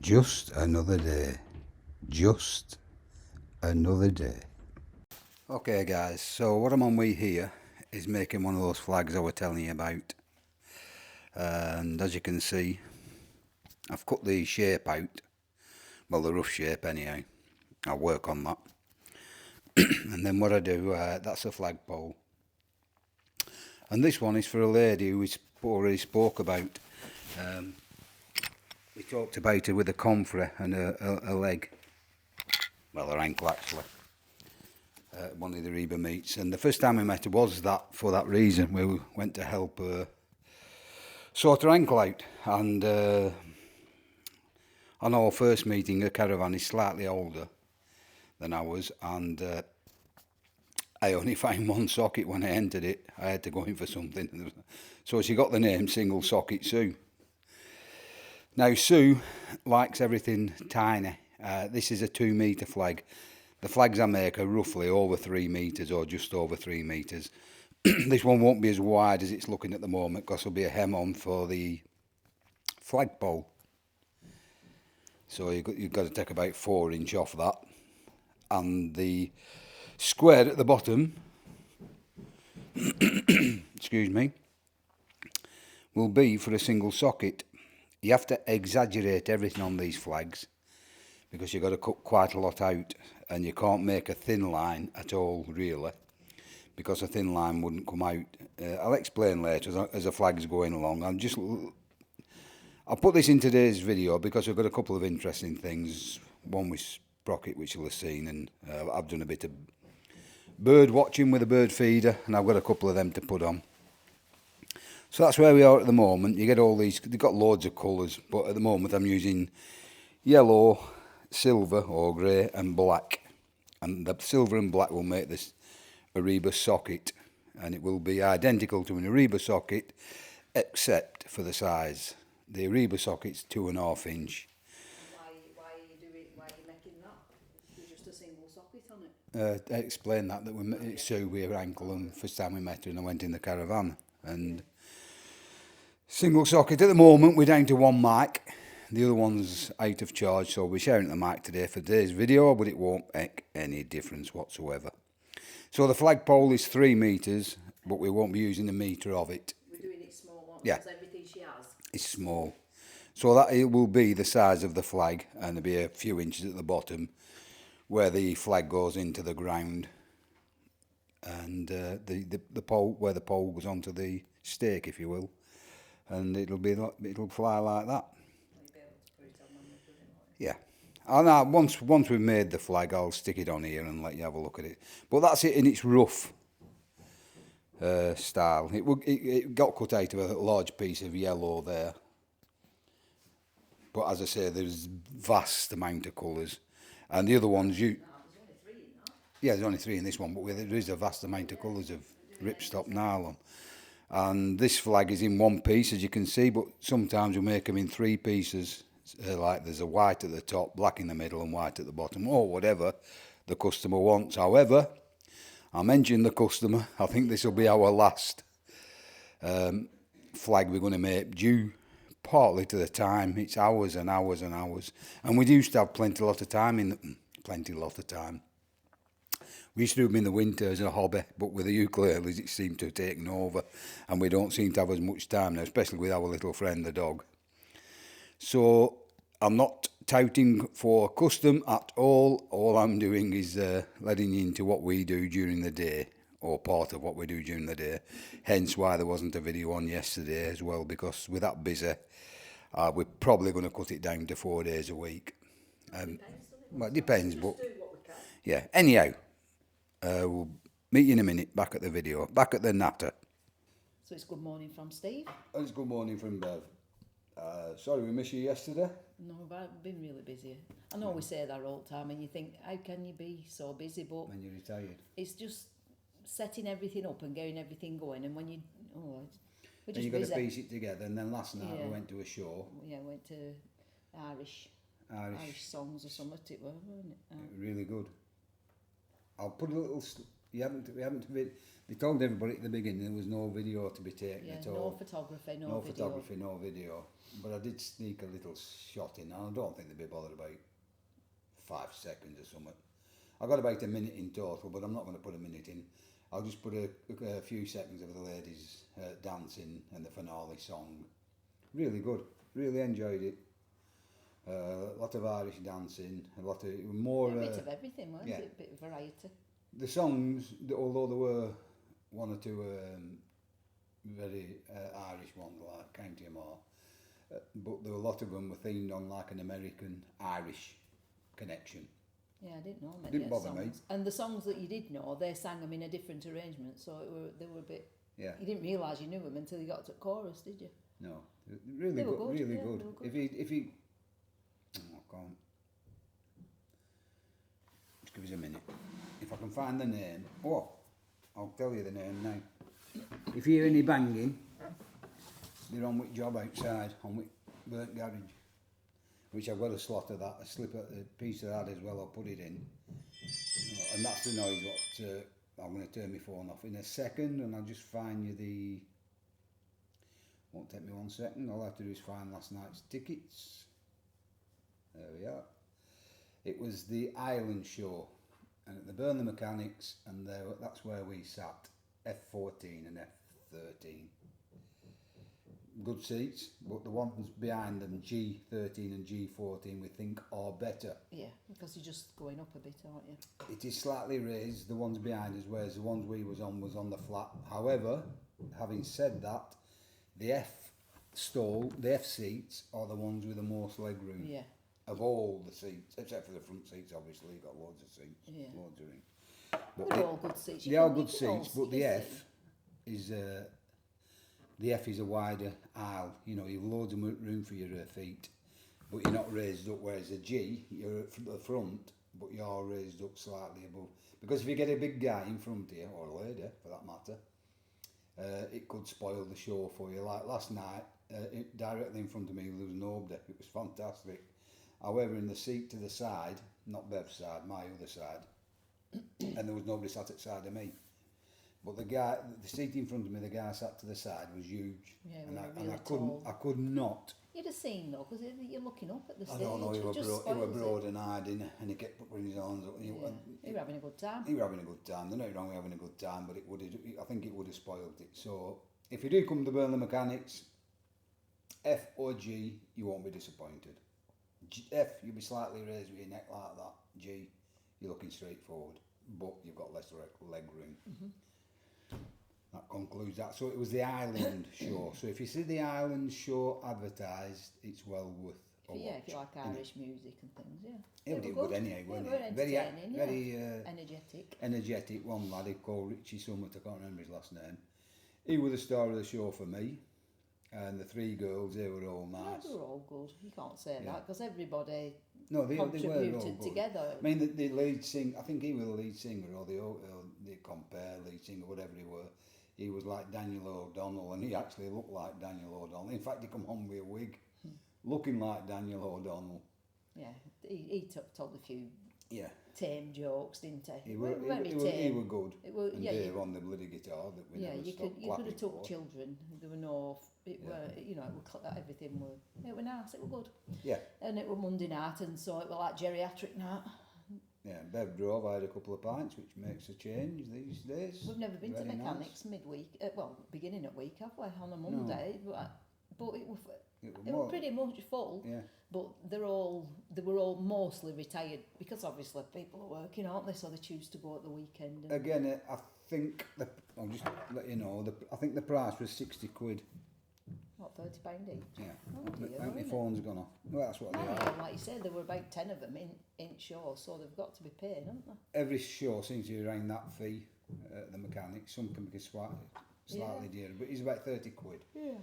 Just another day. Just another day. Okay guys, so what I'm on with here is making one of those flags I was telling you about. And as you can see, I've cut the shape out. Well, the rough shape anyhow. I'll work on that. And then what I do, that's a flagpole. And this one is for a lady who we already spoke about. We talked about her with a comfrey and a leg. Well, her ankle actually. One of the Reba meets. And the first time we met her was that, for that reason. We went to help her sort her ankle out. And on our first meeting, her caravan is slightly older than ours. And I only found one socket when I entered it. I had to go in for something. So she got the name Single Socket Sue. Now Sue likes everything tiny. This is a 2 metre flag. The flags I make are roughly over 3 metres or just over 3 metres. This one won't be as wide as it's looking at the moment because there'll be a hem on for the flagpole. So you've got to take about 4 inch off that. And the square at the bottom, excuse me, will be for a single socket. You have to exaggerate everything on these flags because you've got to cut quite a lot out, and you can't make a thin line at all really, because a thin line wouldn't come out. I'll explain later as the flag's going along. I'll put this in today's video because we've got a couple of interesting things. One with Sprocket, which you'll have seen, and I've done a bit of bird watching with a bird feeder, and I've got a couple of them to put on. So that's where we are at the moment. You get all these, they've got loads of colours, but at the moment I'm using yellow, silver or grey and black. And the silver and black will make this Ariba socket, and it will be identical to an Ariba socket except for the size. The Ariba socket's 2.5 inch. Why are you making that? There's just a single socket on it. I explained that we Sue with her ankle, and first time we met her and I went in the caravan. And single socket at the moment, we're down to 1 mic. The other one's out of charge, so we're sharing the mic today for today's video, but it won't make any difference whatsoever. So the flagpole is 3 metres, but we won't be using a metre of it. We're doing it small, Yeah. because everything she has is small. So that it will be the size of the flag, and there'll be a few inches at the bottom where the flag goes into the ground, and the pole, where the pole goes onto the stake, if you will, and it'll fly like that. Yeah. And once we've made the flag, I'll stick it on here and let you have a look at it. But that's it in its rough style. It got cut out of a large piece of yellow there. But as I say, there's vast amount of colours. And the other ones, there's only 3 in that. yeah, there's only 3 in this one, but there is a vast amount of colours of ripstop nylon. And this flag is in 1 piece, as you can see, but sometimes we make them in 3 pieces. Like there's a white at the top, black in the middle and white at the bottom, or whatever the customer wants. However, I mentioned the customer. I think this will be our last flag we're going to make, due partly to the time. It's hours and hours and hours, and we used to have plenty lot of time. We used to do them in the winter as a hobby, but with the ukuleles it seemed to have taken over, and we don't seem to have as much time now, especially with our little friend the dog. So I'm not touting for custom at all. All I'm doing is letting you into what we do during the day, or part of what we do during the day. Hence why there wasn't a video on yesterday as well, because we're that busy. We're probably going to cut it down to 4 days a week. Well, it depends, but yeah. Anyhow, we'll meet you in a minute. Back at the video, back at the natter. So it's good morning from Steve. It's good morning from Bev. Sorry we missed you yesterday. No, I've been really busy. I know we say that all the time, and you think, how can you be so busy? But When you're retired. it's just setting everything up and getting everything going. And when we're And just you've got busy. to piece it together. And then last night Yeah. we went to a show. Yeah, went to Irish songs or something. It were, wasn't it? Really good. I'll put a little We haven't. They told everybody at the beginning there was no video to be taken Yeah, at no all. photography, no, No video. photography, no video. But I did sneak a little shot in, and I don't think they'd be bothered about 5 seconds or something. I got about a minute in total, but I'm not going to put a minute in. I'll just put a few seconds of the ladies dancing and the finale song. Really good. Really enjoyed it. A lot of Irish dancing, a lot of more. A bit of everything, wasn't yeah. it? A bit of variety. The songs, although there were one or two very Irish ones like County More, but there were a lot of them were themed on like an American Irish connection. Yeah, I didn't know many Didn't bother me. songs. And the songs that you did know, they sang them in a different arrangement, so they were a bit. Yeah. You didn't realise you knew them until you got to chorus, did you? No, really They were good, good, really yeah, good. they were good. If you, oh, I can't. Just give us a minute. If I can find the name, I'll tell you the name now. If you hear any banging, they're on with job outside, on with Burnt Garage, which I've got a slot of that, a piece of that as well. I'll put it in, and that's the noise what I'm going to turn my phone off in a second, and I'll just find you the. Won't take me 1 second. All I have to do is find last night's tickets. There we are. It was the Island Show, and at the Burnley Mechanics, and that's where we sat, F14 and F13. Good seats, but the ones behind them, G13 and G14, we think are better. Yeah, because you're just going up a bit, aren't you? It is slightly raised, the ones behind us, whereas the ones we was on the flat. However, having said that, the F seats are the ones with the most leg room. Yeah. Of all the seats, except for the front seats, obviously, you've got loads of seats. Yeah. Loads of room. They're all good seats. They are good seats, but the F is a wider aisle. You know, you've loads of room for your feet, but you're not raised up. Whereas a G, you're at the front, but you are raised up slightly above. Because if you get a big guy in front of you, or a lady for that matter, it could spoil the show for you. Like last night, directly in front of me, there was nobody. It was fantastic. However, in the seat to the side, not Bev's side, my other side, and there was nobody sat at the side of me. But the seat in front of me, the guy sat to the side was huge. Yeah, and we were I really could tall. not. You'd have seen though, because you're looking up at the I stage. don't know, he it were, just he were spoils it. broad and hiding, and he kept putting his arms up. Yeah. You were having a good time. He were having a good time. There's nothing wrong with having a good time, but I think it would have spoiled it. So if you do come to Burnley Mechanics, F or G, you won't be disappointed. F, you'll be slightly raised with your neck like that. G, you're looking straight forward, but you've got less leg room. Mm-hmm. That concludes that. So it was the Island Show. So if you see the Island Show advertised, it's well worth a watch. Yeah, if you like Irish music and things, yeah. Yeah, but They it were would good. anyway, Yeah, weren't they were it? entertaining, Very energetic. energetic. One lad he called Richie Summit, I can't remember his last name. He was the star of the show for me. And the three girls, they were all Yeah, nice. they were all good. You can't say Yeah. that because everybody No, they were all contributed good. together. I mean, the lead singer, I think he was the lead singer, or the compare lead singer, whatever he were. He was like Daniel O'Donnell, and he actually looked like Daniel O'Donnell. In fact, he come home with a wig, looking like Daniel O'Donnell. Yeah, he told a few Yeah, tame jokes, didn't he? he were good. It were, And yeah, Dave on the bloody guitar that we yeah, never you stopped could have clapping took for. children. There were no, it Yeah. were, you know, everything were, it were nice. It were good, Yeah, and it were Monday night, and so it were like geriatric night. yeah. Bev drove. I had a couple of pints, which makes a change these days. We've never been Very to nice. mechanics midweek. Well, beginning of week, have we? On a Monday, but it It were pretty much full. Yeah. But they were all mostly retired because obviously people are working, aren't they? So they choose to go at the weekend. And Again, I think I'll just let you know. I think the price was £60. what, £30 each? Yeah. Oh I dear, think my isn't it? phone's gone off. Well, that's what they are. Yeah, like you said, there were about 10 of them in show, so they've got to be paid, haven't they? Every show seems to be around that fee at the mechanics. Some can be slightly dearer, but it's about £30. Yeah.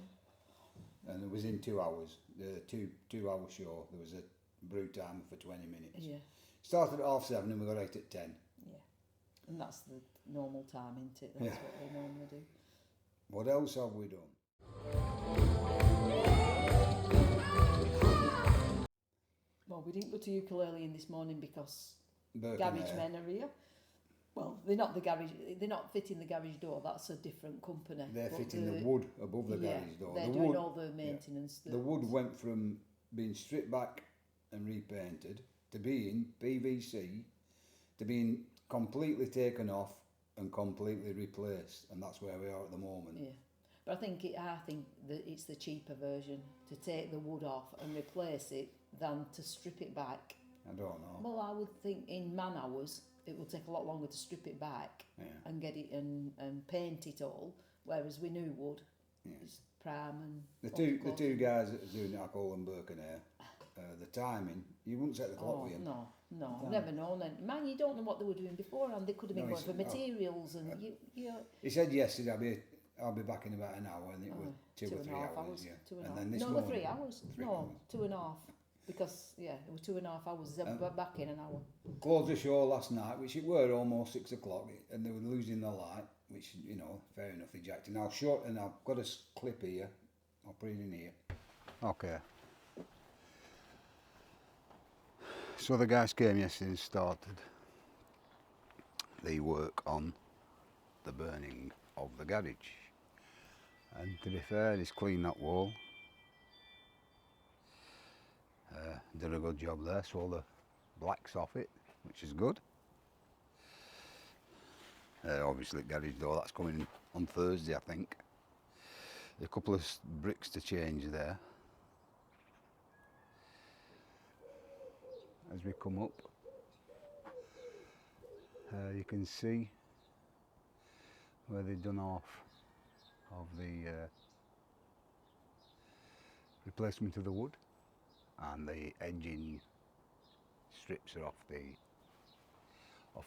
And it was in 2 hours. The two-hour show. There was a brew time for 20 minutes. Yeah, Started at 7:30 and we got out at 10. yeah. And that's the normal time, isn't it? That's Yeah. what they normally do. What else have we done? Well, we didn't go to ukulele in this morning because Birkenhead. garage men are here. Well, they're not the garage. They're not fitting the garage door. That's a different company. They're But fitting the wood above the garage door. They're The doing wood, all the maintenance. the wood went from being stripped back and repainted to being PVC to being completely taken off and completely replaced, and that's where we are at the moment. Yeah, but I think that it's the cheaper version to take the wood off and replace it than to strip it back. I don't know. Well, I would think in man hours it will take a lot longer to strip it back and get it and paint it all, whereas with new wood, it's prime and The two guys that are doing it, I call them Burke and Hare. The timing, you wouldn't set the clock with him. No, I've never known. And man, you don't know what they were doing before, and they could have been going for materials and you. He said yesterday I'll be back in about an hour, and it was 2 or 3 hours. Yeah. 2 and a half. Then this no, morning, 3 hours. 2.5. Because it was 2.5 hours. They were back in an hour. Closed the show last night, which it were almost 6 o'clock, and they were losing the light, which fair enough, ejecting. And I've got a clip here. I'll put it in here. Okay. So the guys came yesterday and started the work on the burning of the garage. And to be fair, he's cleaned that wall. Did a good job there, so all the black's off it, which is good. Obviously garage door, that's coming on Thursday, I think. A couple of bricks to change there. As we come up, you can see where they've done off of the replacement of the wood, and the edging strips are off the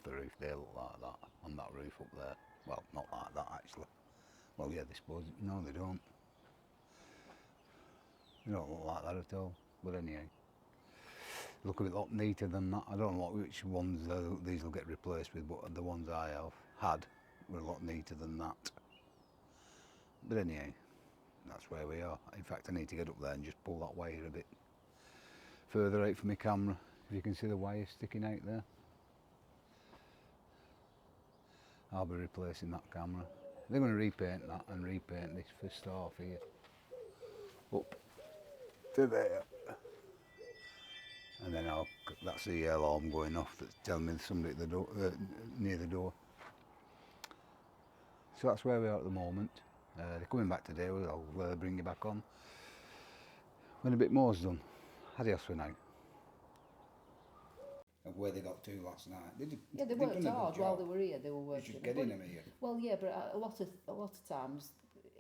roof. They look like that on that roof up there. Well, not like that actually. Well, yeah, they suppose. No, they don't. They don't look like that at all. But anyway, look a bit lot neater than that. I don't know which ones these will get replaced with, but the ones I have had were a lot neater than that. But anyway, that's where we are. In fact, I need to get up there and just pull that wire a bit further out from my camera. If you can see the wire sticking out there, I'll be replacing that camera. They're going to repaint that and repaint this first half here up to there, and then that's the alarm going off that's telling me there's somebody at the door, near the door. So that's where we are at the moment. They're coming back today. I'll bring you back on when a bit more's done. Adios for now. Of where they got to last night. They worked hard while they were here. They were working. You should get in them here. Well, yeah, but a lot of times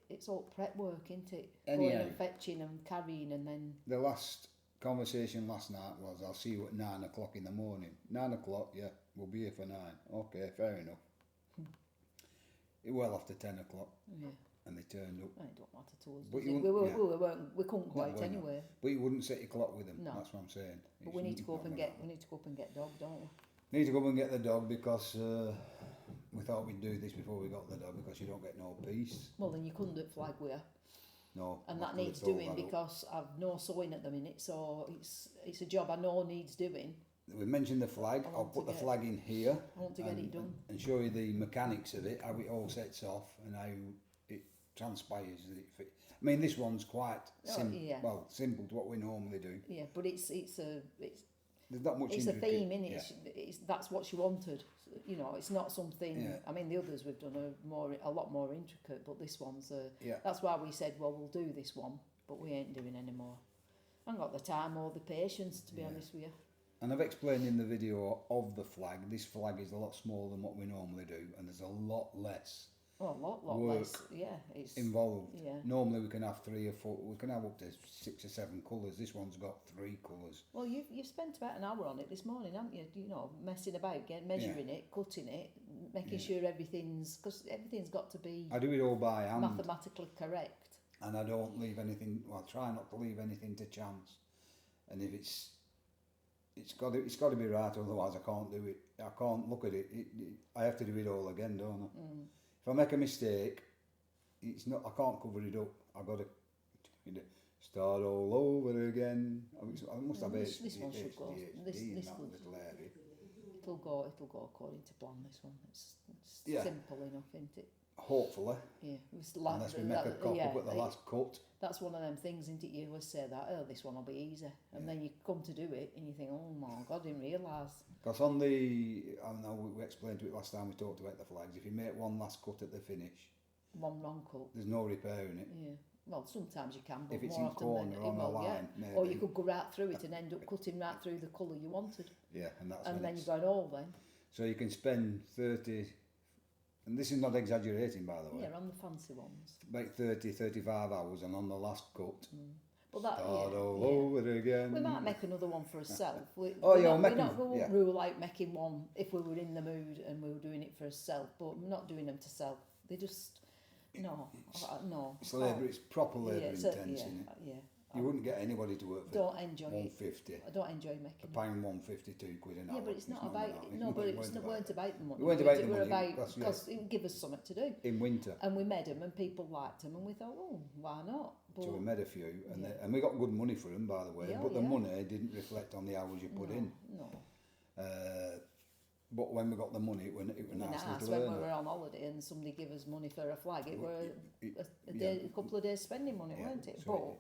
it's all prep work, isn't it? Anyhow, going and fetching and carrying, and then the last conversation last night was, I'll see you at 9 o'clock in the morning. 9 o'clock, yeah, we'll be here for 9. Okay, fair enough. It well after 10 o'clock. Yeah. And they turned up. It don't matter to us. But we couldn't quite anyway. But you wouldn't set your clock with them. No. That's what I'm saying. But we need to go up and get dog, don't we? Need to go up and get the dog because we thought we'd do this before we got the dog, because you don't get no peace. Well, then you couldn't at flag wear. No. And that needs doing because I've no sewing at the minute, so it's a job I know needs doing. We mentioned the flag. I'll put the flag in here. I want to get it done. And show you the mechanics of it, how it all sets off and how it transpires. I mean, this one's quite simple to what we normally do. Yeah, but it's there's not much. It's a theme, innit? It's that's what she wanted. You know, it's not something. Yeah. I mean, the others we've done a lot more intricate, but this one's that's why we said, well, we'll do this one, but we ain't doing any more. I haven't got the time or the patience, to be honest with you. And I've explained in the video of the flag, this flag is a lot smaller than what we normally do, and there's a lot less. Oh, a lot less. Yeah, it's involved. Yeah. Normally we can have 3 or 4. We can have up to 6 or 7 colours. This one's got 3 colours. Well, you've spent about an hour on it this morning, haven't you? You know, messing about, measuring it, cutting it, making sure everything's got to be. I do it all by hand. Mathematically correct. And I don't leave anything. Well, I try not to leave anything to chance. And if it's got to be right, otherwise I can't do it. I can't look at it. I have to do it all again, don't I? Mm. If I make a mistake, it's not. I can't cover it up. I've got to start all over again. I must have this one should go. This little area. it'll go according to plan. This one, it's Yeah. simple enough, isn't it? Hopefully. Yeah, it's like Unless we make a cock up at the last cut. That's one of them things, isn't it? You always say that, oh, this one will be easy, and then you come to do it, and you think, oh my God, I didn't realise. Because on the, I know we explained it last time we talked about the flags. If you make one last cut at the finish, One wrong cut. there's no repairing it. Yeah. Well, sometimes you can, but If it's more in often corner than on a well, line, maybe. Or you could go right through it and end up cutting right through the colour you wanted, Yeah, and that's and when then it's, you're going, oh, then. so you can spend 30, and this is not exaggerating by the way, Yeah, on the fancy ones. about 30, 35 hours, and on the last cut, But that, start yeah, all yeah. over again. We might make another one for ourselves. We yeah. rule out making one if we were in the mood and we were doing it for ourselves, but we're not doing them to sell. They just, no. It's labour, it's proper labour intense, yeah, isn't it? yeah. You wouldn't get anybody to work for Don't enjoy it. 150. I don't enjoy A making it. pound 152 quid an hour. Yeah, but it's not not about, that. no, but It it's not weren't about the money. It weren't about the We're money, about, that's- yeah. because it would give us something to do. In winter. And we made them and people liked them and we thought, oh, why not? But So we made a few, and, Yeah. and we got good money for them, by the way. Yeah, but the yeah. money didn't reflect on the hours you put in. No. But when we got the money, it was nice Nice little when we earner. were on holiday and somebody give us money for a flag. It were It- a day, a couple of days spending money, weren't it? so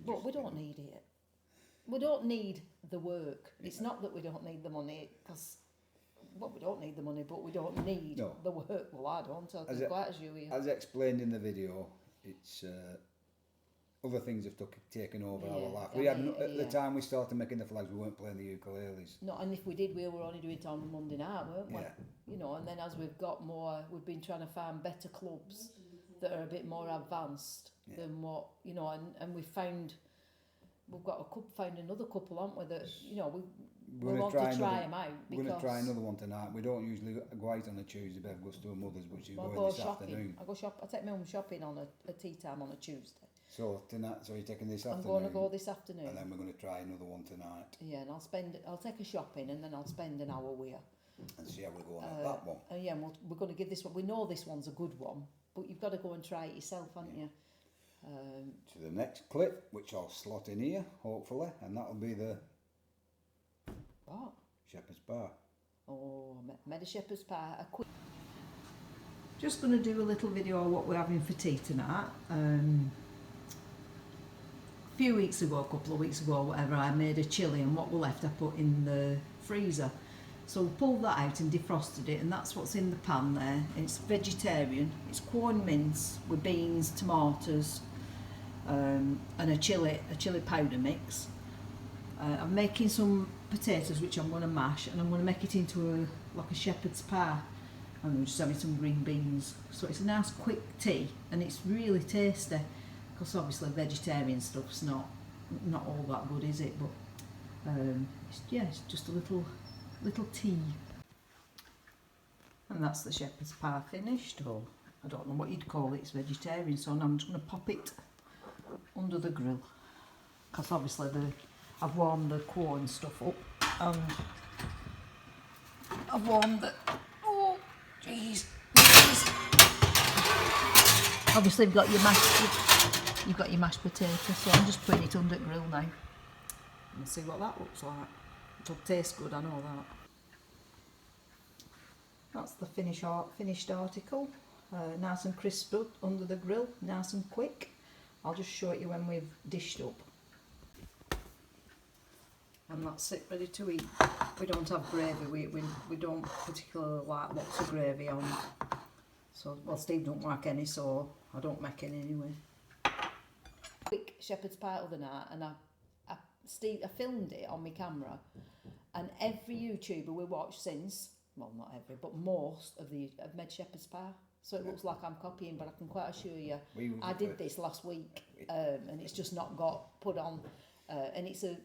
But just, we don't need it. We don't need the work. It's not that we don't need the money, because we don't need the money, but we don't need No. the work. Well, I don't. I'm As it- quite as you here. As explained in the video, it's other things have taken over our Yeah, life. I We had mean, at the yeah. time we started making the flags, we weren't playing the ukuleles. No, and if we did, we were only doing it on Monday night, weren't we? Yeah. You know, and then as we've got more, we've been trying to find better clubs that are a bit more advanced than what, you know, and we've found, we've got found another couple, haven't we, that, you know, we want to try them out. We're going to try another one tonight. We don't usually go out on a Tuesday, Bev goes to her mother's, but she's Well, going this afternoon. I take my mum shopping on a tea time on a Tuesday. So tonight, so you're taking this I'm afternoon? going to go this afternoon. And then we're going to try another one tonight Yeah, and I'll take a shopping and then I'll spend an hour with her. and see how we're going at that one. Yeah, and we're going to give this one, we know this one's a good one, but you've got to go and try it yourself, haven't you? To the next clip, which I'll slot in here, hopefully, and that'll be the What? Shepherd's Bar. Oh, made a shepherd's pie. Just going to do a little video of what we're having for tea tonight. A few weeks ago, a couple of weeks ago, whatever, I made a chilli and what were left I put in the freezer. So we pulled that out and defrosted it, and that's what's in the pan there. It's vegetarian. It's corn mince with beans, tomatoes, and a chilli powder mix. I'm making some potatoes which I'm going to mash, and I'm going to make it into like a shepherd's pie, and we're just having some green beans. So it's a nice quick tea, and it's really tasty, because obviously vegetarian stuff's not all that good, is it? But it's just a little tea, and that's the shepherd's pie finished. Or I don't know what you'd call it. It's vegetarian, so now I'm just going to pop it under the grill, because obviously I've warmed the corn stuff up, and I've warmed the, oh jeez, obviously you've got your mashed potato, so I'm just putting it under the grill now and see what that looks like. It'll taste good, I know that. That's the finished article, nice and crisp up under the grill, nice and quick. I'll just show it you when we've dished up. And that's it, ready to eat. We don't have gravy, we don't particularly like lots of gravy on. So, well, Steve don't like any, so I don't make any anyway. Quick shepherd's pie other night, and I filmed it on my camera, and every YouTuber we watched since, well, not every, but most of have made shepherd's pie. So it looks like I'm copying, but I can quite assure you, I did this last week, and it's just not got put on, and it's a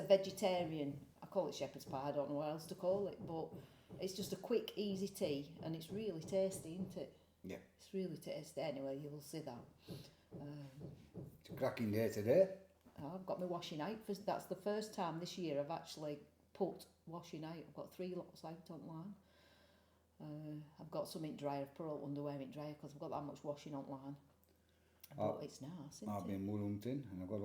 vegetarian, I call it shepherd's pie, I don't know what else to call it, but it's just a quick, easy tea, and it's really tasty, isn't it? Yeah. It's really tasty. Anyway, you will see that. It's a cracking day today. I've got my washing out. That's the first time this year I've actually put washing out. I've got 3 lots out online. I've got some in dryer. I've put all underwear in dryer because I've got that much washing online. But it's nice, isn't I've it? been wood hunting, and I've got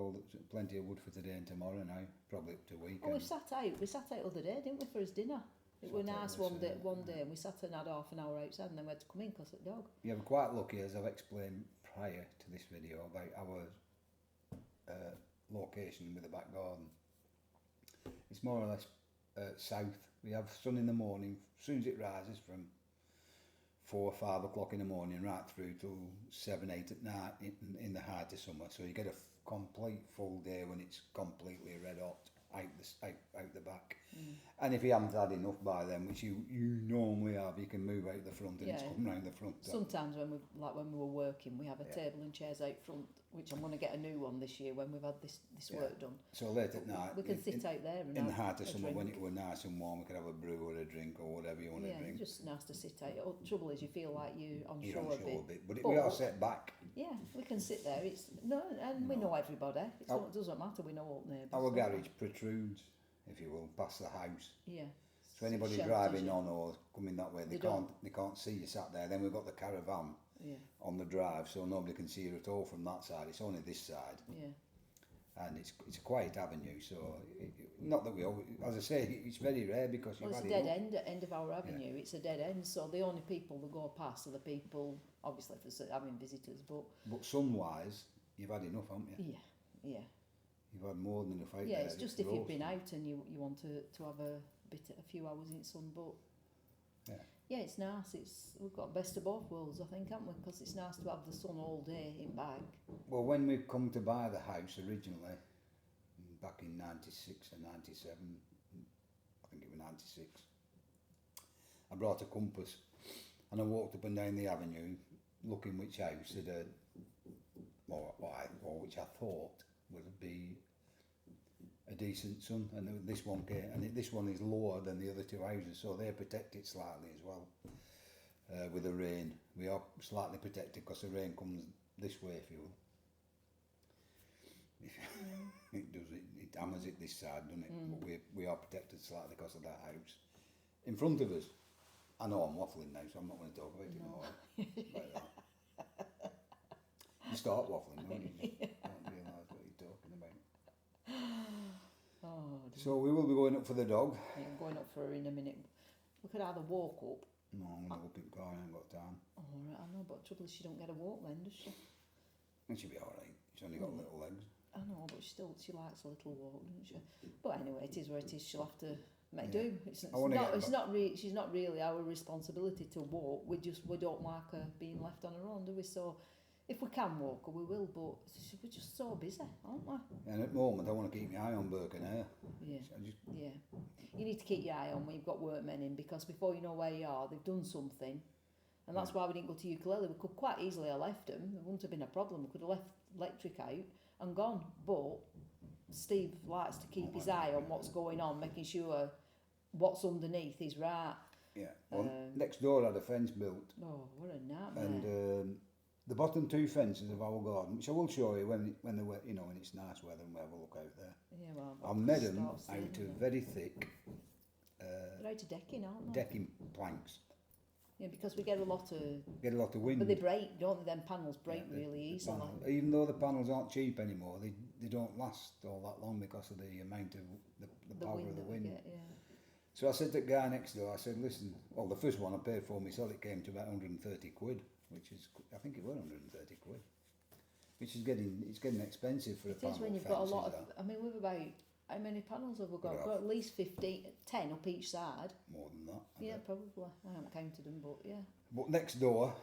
plenty of wood for today and tomorrow now, probably up to a weekend. Oh, we sat out the other day, didn't we, for his dinner? It So was I take nice this, one day, and we sat and had half an hour outside, and then we had to come in because of the dog. Yeah, we're quite lucky, as I've explained prior to this video, about our location with the back garden. It's more or less south. We have sun in the morning, as soon as it rises from 4 or 5 o'clock in the morning right through till 7, 8 at night in the height of summer. So you get a complete full day when it's completely red hot out the back. And if you haven't had enough by then, which you normally have, you can move out the front and it's come round the front. Sometimes when we were working, we have a table and chairs out front, which I'm going to get a new one this year when we've had this work done. So late at night, we can sit out there and in the have height of a summer drink. when it were nice and warm, we could have a brew or a drink or whatever you want to drink. Yeah, just nice to sit out. The trouble is you feel like you're on You're shore on shore a a bit. bit, but we are set back. Yeah, we can sit there. We know everybody. It doesn't matter. We know all neighbours. Our garage protrudes, if you will, past the house. Yeah. So anybody Shelters driving you. on or coming that way, they can't see you sat there. Then we've got the caravan on the drive, so nobody can see you at all from that side. It's only this side. Yeah. And it's a quiet avenue, so not that we always, as I say, it's very rare because Well, you've it's had a dead enough. end of our avenue. It's a dead end, so the only people that go past are the people, obviously for having visitors, but sun-wise, you've had enough, haven't you? yeah. You've had more than enough out there. Yeah, it's just if you've roast. been out and you want to have a few hours in sun, but yeah, it's nice. We've got best of both worlds, I think, haven't we? Because it's nice to have the sun all day in back. Well, when we come to buy the house originally, back in 96 or 97, I think it was 96, I brought a compass and I walked up and down the avenue looking which house had or which I thought would be a decent sun, and this one came, and this one is lower than the other two houses, so they're protected slightly as well. With the rain, we are slightly protected because the rain comes this way, if you will. It does it hammers it this side, doesn't it? But we are protected slightly because of that house in front of us. I know I'm waffling now, so I'm not going to talk about it more like that. You start waffling, don't you? You don't realise what you're talking about. Oh, dear. So we will be going up for the dog. Yeah, I'm going up for her in a minute. We could either walk up. No, I'm going to go up in the car, I ain't got time. Oh, right, I know, but the trouble is she don't get a walk then, does she? And she'll be alright. She's only got little legs. I know, but she likes a little walk, doesn't she? But anyway, it is where it is. She'll have to make do. She's not really our responsibility to walk. We don't like her being left on her own, do we? So if we can walk her, we will. But we're just so busy, aren't we? And at the moment, I want to keep my eye on Birkenhead. Yeah. So Yeah. You need to keep your eye on when you've got workmen in, because before you know where you are, they've done something. And that's why we didn't go to ukulele. We could quite easily have left them. There wouldn't have been a problem. We could have left electric out and gone. But Steve likes to keep his eye on what's going on, making sure what's underneath is right. Yeah. Well, next door had a fence built. Oh, what a nightmare. And the bottom two fences of our garden, which I will show you when when it's nice weather and we have a look out there. Yeah, well, I've made them out starts of there, very thick they're out of decking, aren't they? decking planks. Yeah, because we get a lot of... Get a lot of wind. But they break, don't they? Them panels break really easily. Even though the panels aren't cheap anymore, they don't last all that long because of the amount of the power of the wind. Get, yeah. So I said to the guy next door, I said, listen, well, the first one I paid for myself, it came to about 130 quid, which is, I think it was 130 quid, which is getting expensive for a panel. It is when you've got a lot of, I mean, we've about, how many panels have we got? We've got at least 10 up each side. More than that. Yeah, probably. I haven't counted them, but yeah. But next door,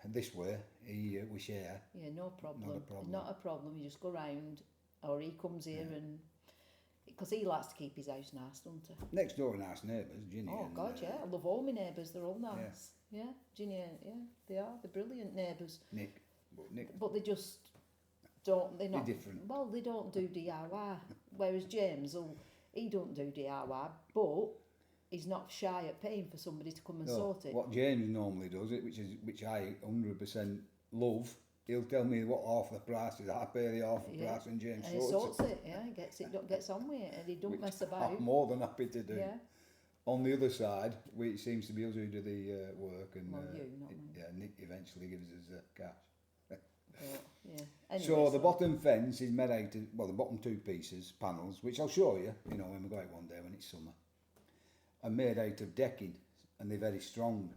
this way, we share. Yeah, no problem. Not a problem. Not a problem. You just go round, or he comes here and... Because he likes to keep his house nice, doesn't he? Next door are nice neighbours, Ginny. Oh, and, God, yeah. I love all my neighbours. They're all nice. Yeah. Ginny, yeah, they are. They're brilliant neighbours. Nick. But they just don't... They're not... They're different. Well, they don't do DIY. Whereas James, he don't do DIY, but he's not shy at paying for somebody to come and sort it. What James normally does, which I 100% love, he'll tell me what half the price is. I pay the half the price and James and he sorts it. Yeah, gets on with it, and he don't mess about. I'm more than happy to do. Yeah. On the other side, it seems to be us who do the work, and Well, you, not me. yeah, Nick eventually gives us the cash. But, yeah. Anyway, So the bottom fence is made out of, well, the bottom two pieces, panels, which I'll show you, when we go out one day when it's summer. are made out of decking, and they're very strong.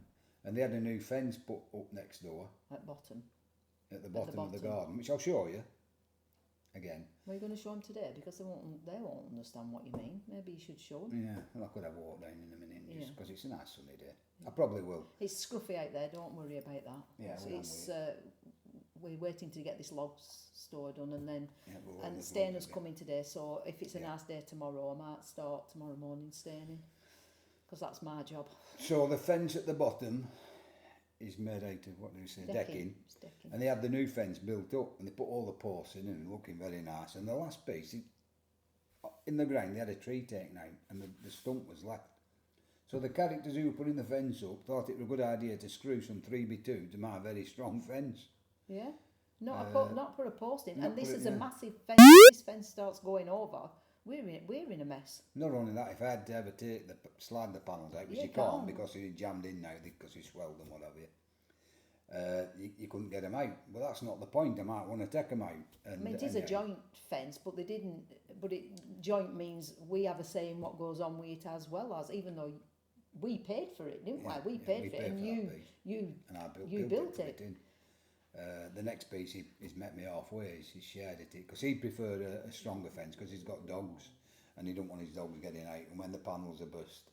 And they had a new fence put up next door At bottom. at the bottom of the garden, which I'll show you again. Well, you're going to show them today because they won't understand what you mean. Maybe you should show them. Yeah, well, I could have a walk down in a minute just because it's a nice sunny day. I probably will. It's scruffy out there. Don't worry about that. Yeah, we're waiting to get this logs store done, and then and staining's coming today. So if it's a nice day tomorrow, I might start tomorrow morning staining because that's my job. So the fence at the bottom is made out of, what do you say, decking. It's decking. And they had the new fence built up, and they put all the posts in and looking very nice. And the last piece, in the ground, they had a tree taken out, and the stump was left. So the characters who were putting the fence up thought it was a good idea to screw some 3x2 to my very strong fence. Yeah, not put a post in. And this is a massive fence. If this fence starts going over, we're in a mess. Not only that, if I had to ever slide the panels out, which you can't because they're jammed in now because they swelled and what have you, you couldn't get them out. But that's not the point. I might want to take them out. And, I mean, it is a joint fence, but they didn't. But joint means we have a say in what goes on with it as well as, even though we paid for it, didn't we? We paid for it, and you built it. The next piece, he's met me halfway. He's shared it because he preferred a stronger fence because he's got dogs and he don't want his dogs getting out. And when the panels are burst,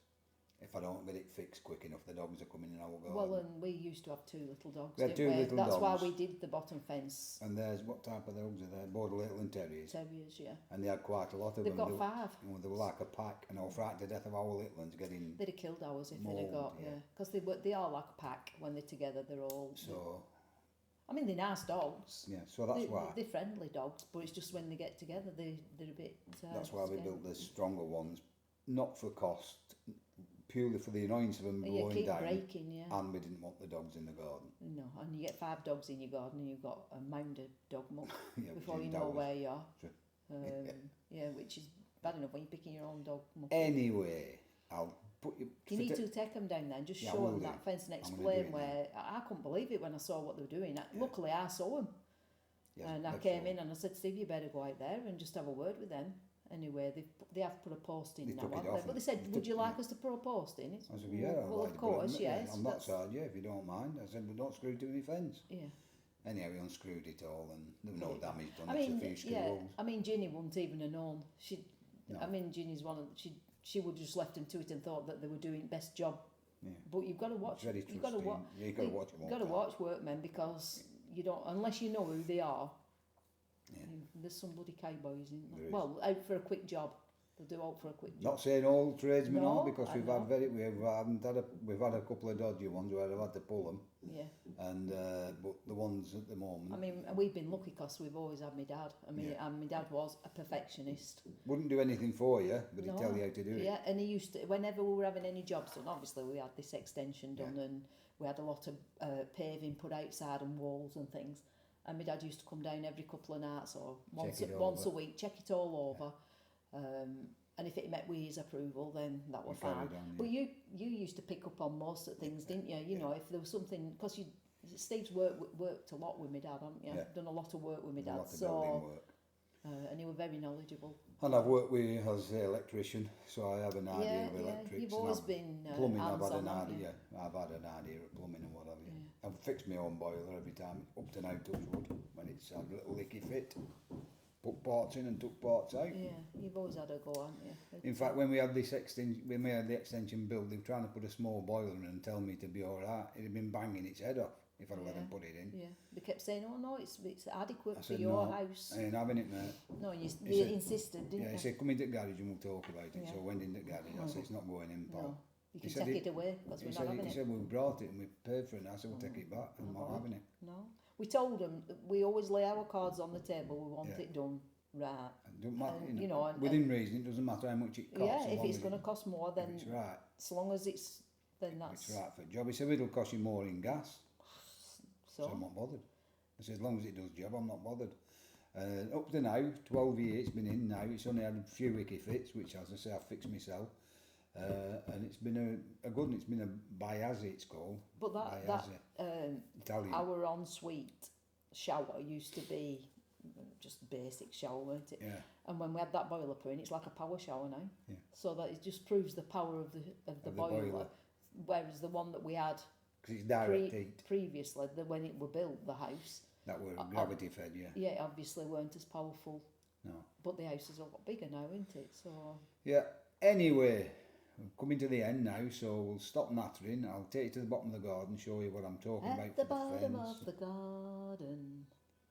if I don't get it fixed quick enough, the dogs are coming in our garden. Well, and we used to have 2 little dogs. We had 2 little dogs. That's why we did the bottom fence. And there's what type of dogs are there? Border Little Terriers. Terriers, yeah. And they had quite a lot of them. They've got 5. They were like a pack, and I was frightened to death of our little ones getting. They'd have killed ours if they'd have got, because they are like a pack when they're together. They're all. So. I mean, they're nice dogs. Yeah, so that's why. They're friendly dogs, but it's just when they get together, they're a bit. That's why we built the stronger ones, not for cost, purely for the annoyance of them blowing down. Breaking, and we didn't want the dogs in the garden. No, and you get 5 dogs in your garden, and you've got a mound of dog muck before you know where you are. Which is bad enough when you're picking your own dog muck. Anyway, I'll put you. You need to take them down there and just show them that fence and explain where. I couldn't believe it when I saw what they were doing. Luckily, I saw them. Yeah, and I came in and I said, Steve, you better go out there and just have a word with them. Anyway, they have put a post in now, haven't they? But they said, would you like us to put a post in? I said, yeah, well, of course, yes. I'm not sad, if you don't mind. I said, but don't screw to any fence. Yeah. Anyhow, we unscrewed it all and there was no damage done. It's a few screw holes. I mean, Ginny wouldn't even have known. I mean, Ginny's one of she would just left them to it and thought that they were doing best job. Yeah. But you've got to watch. You've got to watch. Yeah, you've got to watch them all. You've got to watch workmen because you don't, unless you know who they are. Yeah. There's some bloody cowboys in there. Well, out for a quick job. They'll do out for a quick job. Not saying all tradesmen are, because we've had a couple of dodgy ones where I've had to pull them. Yeah. And but the ones at the moment. I mean, we've been lucky because we've always had my dad. I mean, and my dad was a perfectionist. Wouldn't do anything for you, but he'd tell you how to do it. Yeah, and he used to, whenever we were having any jobs done, obviously we had this extension done and we had a lot of paving put outside and walls and things. And my dad used to come down every couple of nights or once a week, check it all over. And if it met with his approval, then that was fine. But you used to pick up on most of things, didn't you? You know, if there was something, because Steve's worked a lot with my dad, haven't you? Yeah. Done a lot of work with my dad. Building work. And he was very knowledgeable. And I've worked with as an electrician, so I have an idea of electrics. You've always been plumbing. I've had an idea. I've had an idea of plumbing and what have you. I've fixed my own boiler every time, up to now, touch wood, when it's had a little leaky fit. Put parts in and took parts out. Yeah, you've always had a go, haven't you? In fact, when we had the extension built, they were trying to put a small boiler in and tell me to be all right. It had been banging its head off if I'd let them put it in. Yeah, they kept saying, "Oh no, it's adequate for your house." I ain't having it, mate. No, you insisted, didn't you? Yeah, he said, "Come into the garage and we'll talk about it." So I went into the garage. I said, "It's not going in, pal." No. You can take it away because we're not having it. He said, "We brought it and we paid for it." And I said, "We'll take it back. I'm not having it." No, we told them we always lay our cards on the table. We want it done. Right. Don't matter, within reason, it doesn't matter how much it costs. Yeah, if it's going to cost more, then it's right. As long as it's, then that's. It's right for a job. He said it'll cost you more in gas. So I'm not bothered. I said as long as it does the job, I'm not bothered. Up to now, 12 years it's been in now. It's only had a few wicky fits, which, as I say, I've fixed myself. And it's been a good one. It's been a Biazzi, it's called. But that Italian. Our ensuite shower used to be just basic shower, weren't it? Yeah. And when we had that boiler put in, it's like a power shower now. Yeah. So that it just proves the power of the boiler. Whereas the one that we had because it's direct heat. Previously, when it were built, the house, that were gravity fed, yeah. Yeah, it obviously weren't as powerful. No. But the house is a lot bigger now, isn't it? So. Yeah. Anyway, we're coming to the end now, so we'll stop nattering. I'll take you to the bottom of the garden, show you what I'm talking about. At the bottom of the garden.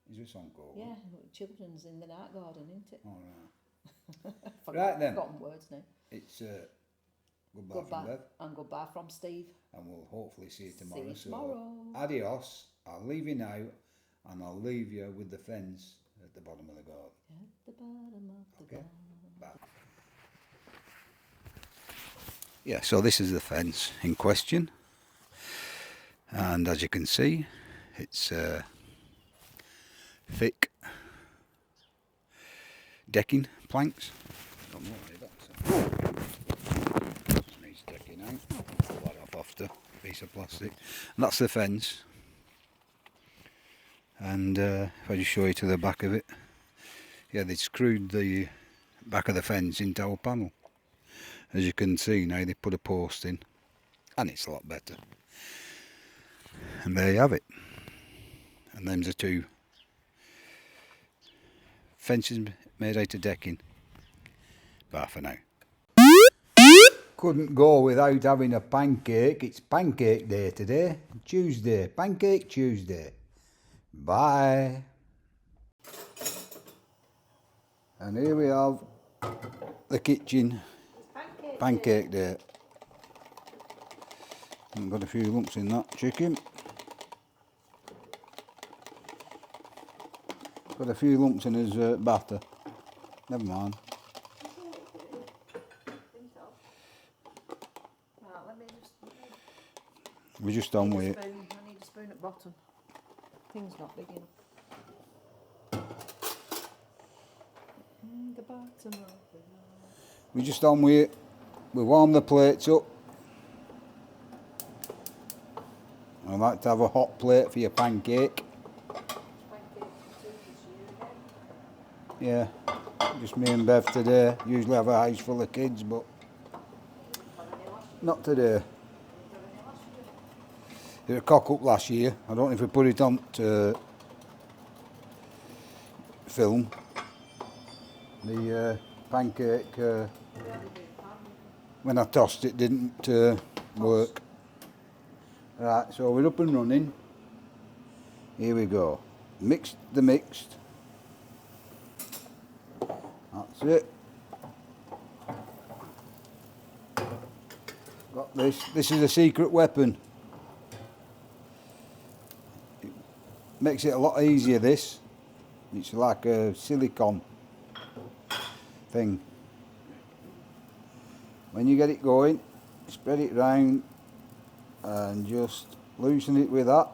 Is there a song called? Yeah, children's in the night garden, isn't it? All right. Right then. Forgotten words now. It's goodbye from Bev. And goodbye from Steve. And we'll hopefully see you tomorrow. See you tomorrow. So, adios. I'll leave you now, and I'll leave you with the fence at the bottom of the garden. At the bottom of the garden. Bye. Yeah, so this is the fence in question. And as you can see, it's thick decking planks. Don't know why that's needs decking out. Pull that off after, piece of plastic. And that's the fence. And if I just show you to the back of it, yeah, they screwed the back of the fence into our panel. As you can see now, they put a post in, and it's a lot better. And there you have it. And them's the two fences made out of decking. Bye for now. Couldn't go without having a pancake. It's pancake day today. Tuesday. Pancake Tuesday. Bye. And here we have the kitchen. Pancake day. And got a few lumps in that chicken. Got a few lumps in his batter. Never mind. We're just on with it. I need a spoon at bottom. Thing's not big enough. The bottom of the We're just on with it. We warm the plates up. I like to have a hot plate for your pancake. Yeah, just me and Bev today. Usually have a house full of kids, but not today. Did a cock up last year. I don't know if we put it on to film. The pancake, when I tossed it, didn't work. Right, so we're up and running. Here we go. Mixed the mixed. That's it. Got this. This is a secret weapon. It makes it a lot easier, this. It's like a silicone thing. When you get it going, spread it round and just loosen it with that.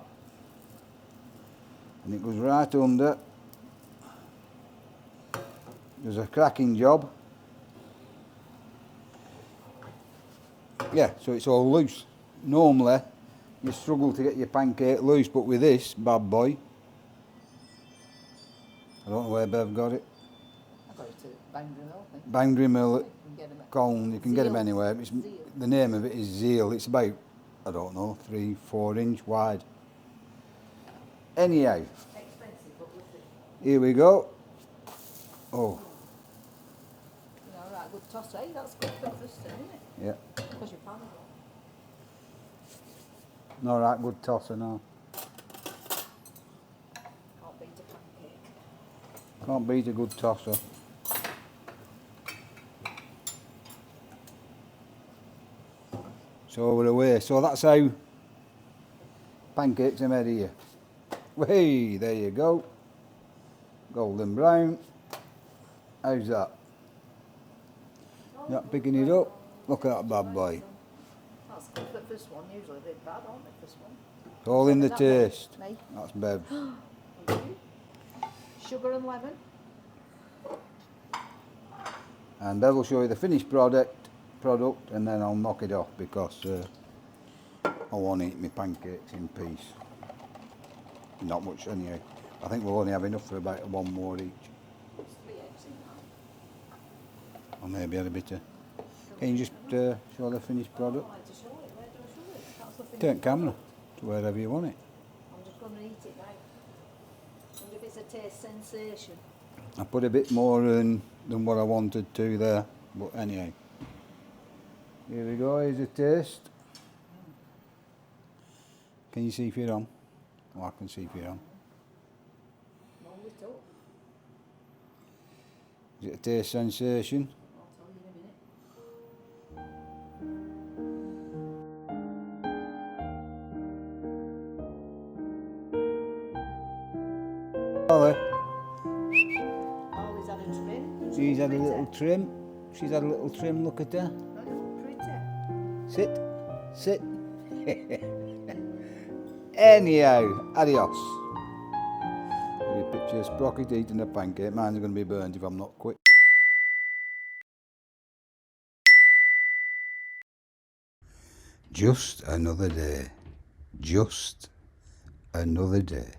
And it goes right under. Does a cracking job. Yeah, so it's all loose. Normally, you struggle to get your pancake loose, but with this bad boy, I don't know where Bev got it. I got it at Boundary Mill, I think. Boundary Mill at Colne, you can get them anywhere. The name of it is Zeal. It's about, I don't know, 3-4 inch wide. Anyhow, expensive, but with it. Here we go. Oh. Alright, good toss, eh? That's good for the first thing, isn't it? Yeah. Because your pan is All right, good tosser now. can't beat a pancake. Can't beat a good tosser. So we're away. So that's how pancakes are made here. Hey, there you go. Golden brown. How's that? Not picking it up? Look at that bad boy. That's good for the first one. Usually they're bad, aren't they, first one? It's all in the That taste. Me? That's Bev. Sugar and lemon. And Bev will show you the finished product and then I'll knock it off because I want to eat my pancakes in peace. Not much anyhow. I think we'll only have enough for about one more each. Or maybe add a bit of... Can you just show the finished product? I'd like to show it. Where do I show it? That's the Turn finished camera product. to wherever you want it. I'm just going to eat it now. Wonder if it's a taste sensation. I put a bit more in than what I wanted to there, but anyway. Here we go, here's a taste. Can you see if you're on? Oh, I can see if you're on. Roll it up. Is it a taste sensation? I'll tell you in a minute. Ollie, Ollie's had a trim. she's had a Pretty. little trim. She's had a little trim, look at her. Not pretty. Sit, sit. Anyhow, adios. Your picture of Sprocket eating a pancake. Mine's going to be burnt if I'm not quick. Just another day. Just another day.